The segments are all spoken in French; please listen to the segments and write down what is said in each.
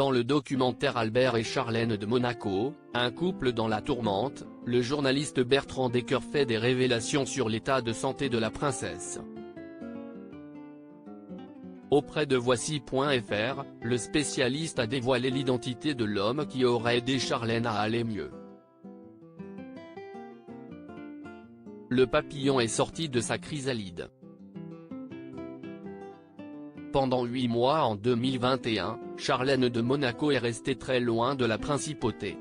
Dans le documentaire Albert et Charlène de Monaco, un couple dans la tourmente, le journaliste Bertrand Decker fait des révélations sur l'état de santé de la princesse. Auprès de Voici.fr, le spécialiste a dévoilé l'identité de l'homme qui aurait aidé Charlène à aller mieux. Le papillon est sorti de sa chrysalide. Pendant 8 mois en 2021, Charlène de Monaco est restée très loin de la principauté.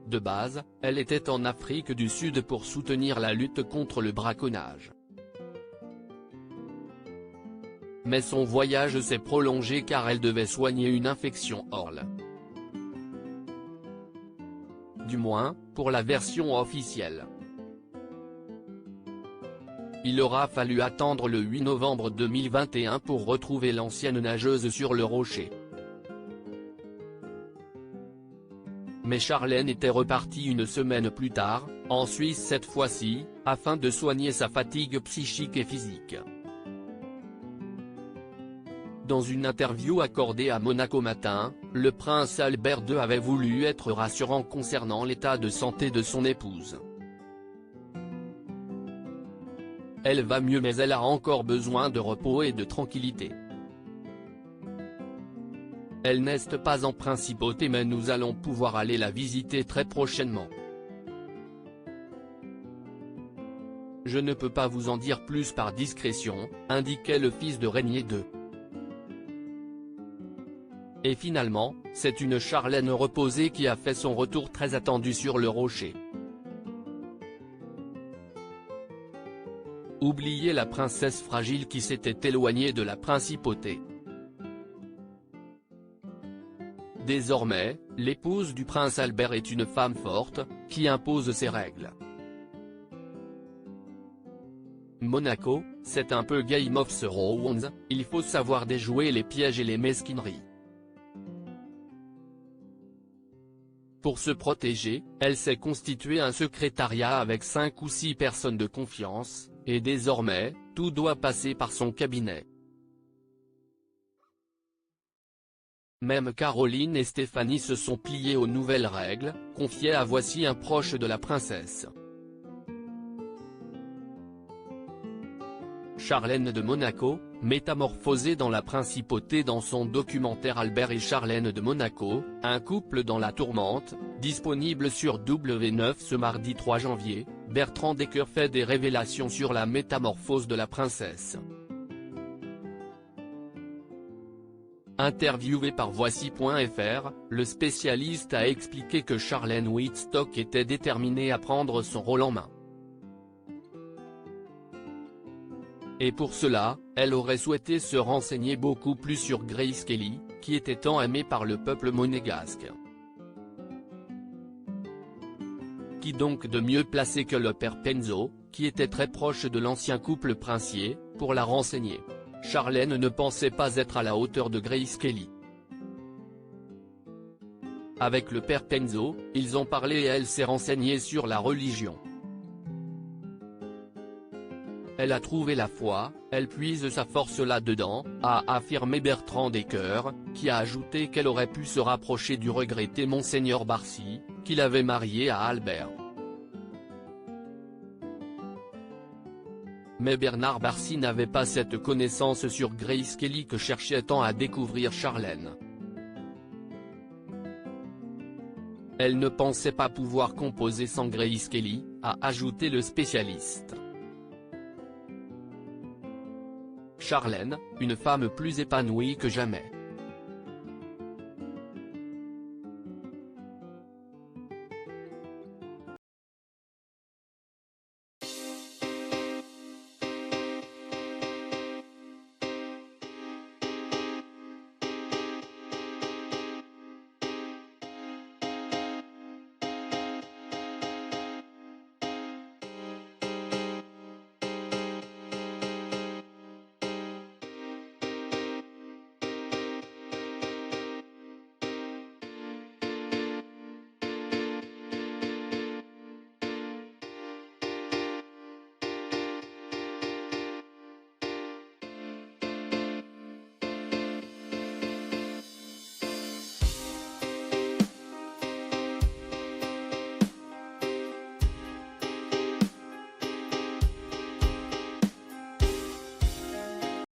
De base, elle était en Afrique du Sud pour soutenir la lutte contre le braconnage. Mais son voyage s'est prolongé car elle devait soigner une infection Orle. Du moins, pour la version officielle. Il aura fallu attendre le 8 novembre 2021 pour retrouver l'ancienne nageuse sur le rocher. Mais Charlène était repartie une semaine plus tard, en Suisse cette fois-ci, afin de soigner sa fatigue psychique et physique. Dans une interview accordée à Monaco Matin, le prince Albert II avait voulu être rassurant concernant l'état de santé de son épouse. Elle va mieux mais elle a encore besoin de repos et de tranquillité. Elle n'est pas en principauté mais nous allons pouvoir aller la visiter très prochainement. Je ne peux pas vous en dire plus par discrétion, indiquait le fils de Régnier II. Et finalement, c'est une Charlène reposée qui a fait son retour très attendu sur le rocher. Oubliez la princesse fragile qui s'était éloignée de la principauté. Désormais, l'épouse du prince Albert est une femme forte, qui impose ses règles. Monaco, c'est un peu Game of Thrones, il faut savoir déjouer les pièges et les mesquineries. Pour se protéger, elle s'est constituée un secrétariat avec 5 ou 6 personnes de confiance, et désormais, tout doit passer par son cabinet. Même Caroline et Stéphanie se sont pliées aux nouvelles règles, confiait à Voici un proche de la princesse. Charlène de Monaco, métamorphosée dans la principauté dans son documentaire Albert et Charlène de Monaco, un couple dans la tourmente, disponible sur W9 ce mardi 3 janvier, Bertrand Decker fait des révélations sur la métamorphose de la princesse. Interviewé par Voici.fr, le spécialiste a expliqué que Charlène Wittstock était déterminée à prendre son rôle en main. Et pour cela, elle aurait souhaité se renseigner beaucoup plus sur Grace Kelly, qui était tant aimée par le peuple monégasque. Qui donc de mieux placé que le père Penzo, qui était très proche de l'ancien couple princier, pour la renseigner. Charlène ne pensait pas être à la hauteur de Grace Kelly. Avec le père Penzo, ils ont parlé et elle s'est renseignée sur la religion. Elle a trouvé la foi, elle puise sa force là-dedans, a affirmé Bertrand Decker, qui a ajouté qu'elle aurait pu se rapprocher du regretté Monseigneur Barcy, qui l'avait mariée à Albert. Mais Bernard Barcy n'avait pas cette connaissance sur Grace Kelly que cherchait tant à découvrir Charlène. Elle ne pensait pas pouvoir composer sans Grace Kelly, a ajouté le spécialiste. Charlène, une femme plus épanouie que jamais.